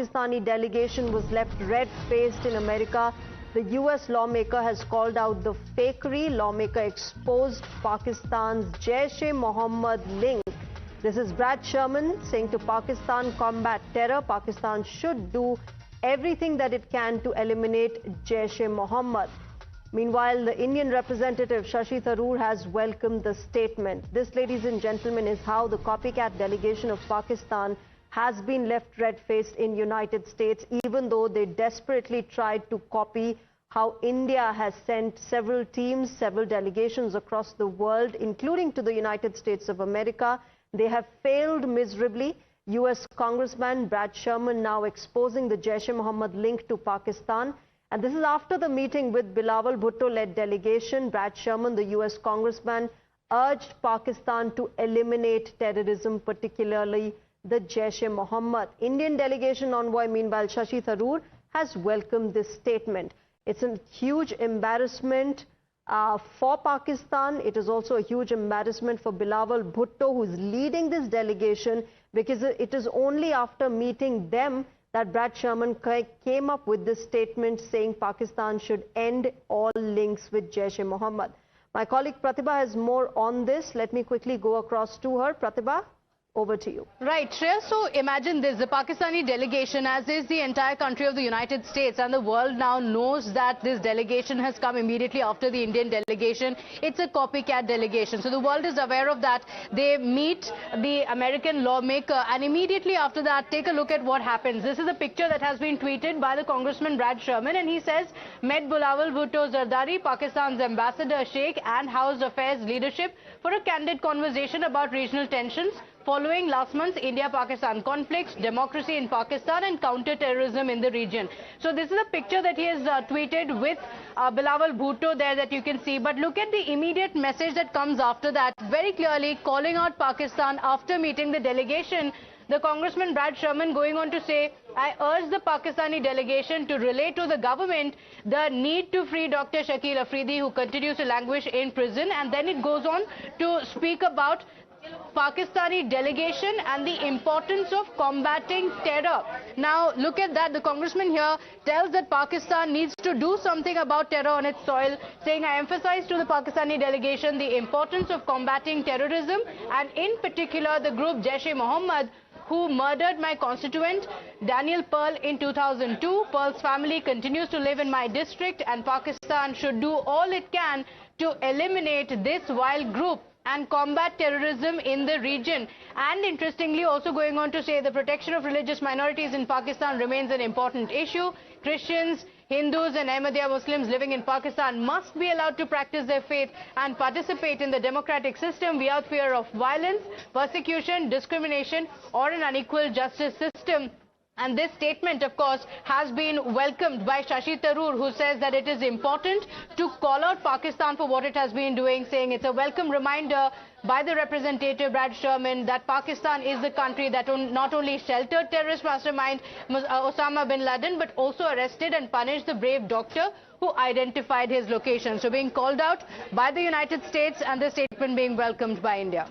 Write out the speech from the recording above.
Pakistani delegation was left red-faced in America. The US lawmaker has called out the fakery. Lawmaker exposed Pakistan's Jaish-e-Mohammed link. This is Brad Sherman saying to Pakistan, combat terror. Pakistan should do everything that it can to eliminate Jaish-e-Mohammed. Meanwhile, the Indian representative Shashi Tharoor has welcomed the statement. This, ladies and gentlemen, is how the copycat delegation of Pakistan has been left red-faced in United States, even though they desperately tried to copy how India has sent several teams, several delegations across the world, including to the United States of America. They have failed miserably. US Congressman Brad Sherman now exposing the Jaish-e-Mohammed link to Pakistan. And this is after the meeting with Bilawal Bhutto-led delegation. Brad Sherman, the US Congressman, urged Pakistan to eliminate terrorism, particularly the Jaish-e-Mohammed. Indian delegation envoy, meanwhile, Shashi Tharoor, has welcomed this statement. It's a huge embarrassment for Pakistan. It is also a huge embarrassment for Bilawal Bhutto, who is leading this delegation, because it is only after meeting them that Brad Sherman came up with this statement saying Pakistan should end all links with Jaish-e-Mohammed. My colleague Pratibha has more on this. Let me quickly go across to her. Pratibha, over to you. Right, Shreya. So imagine this, the Pakistani delegation, as is the entire country of the United States, and the world now knows that this delegation has come immediately after the Indian delegation. It's a copycat delegation. So the world is aware of that. They meet the American lawmaker, and immediately after that, take a look at what happens. This is a picture that has been tweeted by the Congressman Brad Sherman, and he says, met Bilawal Bhutto Zardari, Pakistan's ambassador Sheikh, and House Affairs leadership for a candid conversation about regional tensions following last month's India-Pakistan conflicts, democracy in Pakistan and counter-terrorism in the region. So this is a picture that he has tweeted with Bilawal Bhutto there that you can see. But look at the immediate message that comes after that, very clearly calling out Pakistan after meeting the delegation. The Congressman Brad Sherman going on to say, I urge the Pakistani delegation to relay to the government the need to free Dr. Shakil Afridi, who continues to languish in prison. And then it goes on to speak about Pakistani delegation and the importance of combating terror. Now, look at that. The congressman here tells that Pakistan needs to do something about terror on its soil, saying, I emphasize to the Pakistani delegation the importance of combating terrorism, and in particular the group Jaish-e-Mohammed, who murdered my constituent Daniel Pearl in 2002. Pearl's family continues to live in my district, and Pakistan should do all it can to eliminate this vile group and combat terrorism in the region. And interestingly, also going on to say the protection of religious minorities in Pakistan remains an important issue. Christians, Hindus and Ahmadiyya Muslims living in Pakistan must be allowed to practice their faith and participate in the democratic system without fear of violence, persecution, discrimination or an unequal justice system. And this statement, of course, has been welcomed by Shashi Tharoor, who says that it is important to call out Pakistan for what it has been doing, saying it's a welcome reminder by the representative Brad Sherman that Pakistan is the country that not only sheltered terrorist mastermind Osama bin Laden, but also arrested and punished the brave doctor who identified his location. So being called out by the United States, and the statement being welcomed by India.